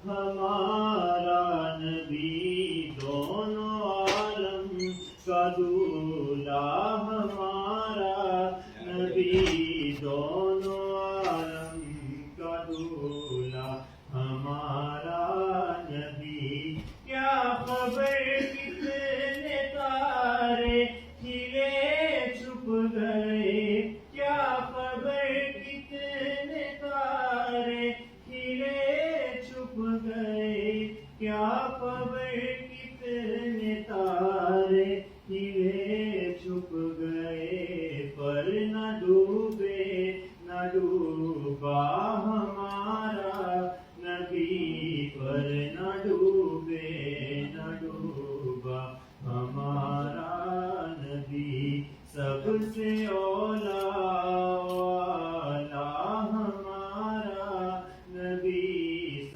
ہمارا نبی دونوں عالم کا دولہا، ہمارا نبی دونوں عالم کا دولہا، ہمارا نبی۔ کیا خبر کتنے تارے کھلے چھپ گئے، کیا خبر کتنے تارے کھلے چھپ گئے، کیا خبر کتنے